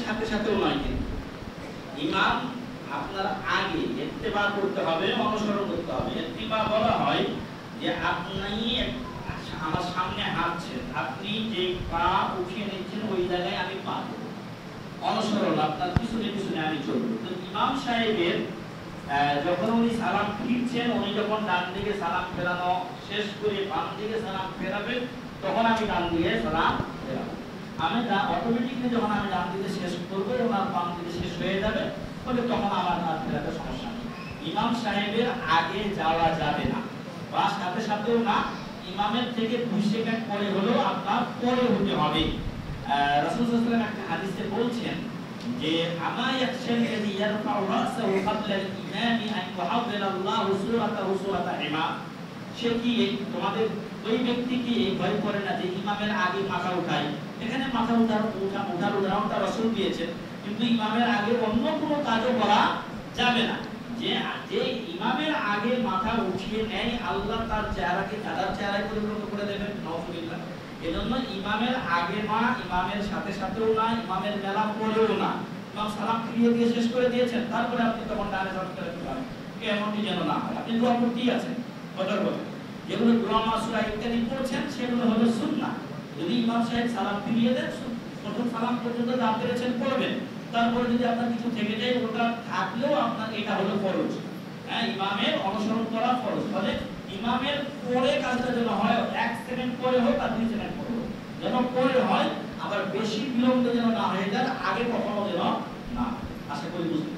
সাথে সাথেও নয়, কিন্তু ইমাম আপনার আগে ইত্তেবা করতে হবে, অনুসরণ করতে হবে। ইত্তেবা বলা হয় যে আপনি আমার সামনে হাঁটছেন, আপনি যে পা উঠিয়ে নিচ্ছেন ওই জায়গায় আমি পা দেব, অনুসরণ আপনার পিছনে পিছনে আমি চলবো। তো ইমাম সাহেবের যখন উনি সালাম ফিরছেন, উনি যখন ডান দিকে সালাম ফেরানো শেষ করে বাম দিকে সালাম ফেরাবেন, তখন আমি ডান দিকে সালাম ফেরাবো। আমি অটোমেটিকলি যখন আমি ডান দিকে শেষ করবো, ওনার বাম দিকে শেষ হয়ে যাবে, ফলে তখন আমার আর ফেরাতে সমস্যা নেই। ইমাম সাহেবের আগে যাওয়া যাবে না, বা সাথে সাথেও না, ইমামের থেকে 2 সেকেন্ড পরে হলেও আপনার পরে হতে হবে। রাসূল সাল্লাল্লাহু আলাইহি ওয়াসাল্লাম একটা হাদিসে বলছেন যে আমা ইয়াখশাল লাযী ইয়ারফাউ রাসাহু ক্বাবলা আল-ইমামি আন ইউহাদ্দিরা আল্লাহু সূরাতাহু সূরাতা ইমাম। সে কি তোমাদের ওই ব্যক্তি কি ভয় করে না যে ইমামের আগে মাথা উঠায়? এখানে মাথা উঠার উদাহরণটা রাসূল দিয়েছেন, কিন্তু ইমামের আগে অন্য কোনো কাজও করা যাবে না। যে ইমামের আগে মাথা উঠিয়ে নেয়, আল্লাহ তার চেহারাকে গাধার চেহারায় পরিণত করে দেবেন, নাউযুবিল্লাহ। এজন্য ইমামের আগে না, ইমামের সাথে সাথেও না, ইমামের মেলা পরেও না। ইমাম সালাম ফিরিয়ে দিয়ে শেষ করে দিয়েছেন, তারপরে আপনি তখন ডানে সালাম ফেরাতে পারেন, এমনটি যেন না হয়। আপনি দোয়া করতেই আছেন, বদর বলে যেগুলো দোয়া মাসুরা ইত্যাদি পড়ছেন, সেগুলো হলো সুন্নাহ। যদি ইমাম সাহেব সালাম ফিরিয়ে দেন, প্রথম সালাম পর্যন্ত যা পেরেছেন পড়বেন, তারপরে যদি আপনার কিছু থেকে যায়, ওটা থাকলেও আপনার এটা হলো ফরজ। হ্যাঁ, ইমামের অনুসরণ করা ফরজ। ফলে ইমামের পরে কাজটা যেন হয় 1 সেকেন্ড পরে হোক আর 2 সেকেন্ড পরে হোক, যেন পরে হয়, আবার বেশি বিলম্ব যেন না হয়ে যায়, আগে কখনো যেন না। আশা করি বুঝতে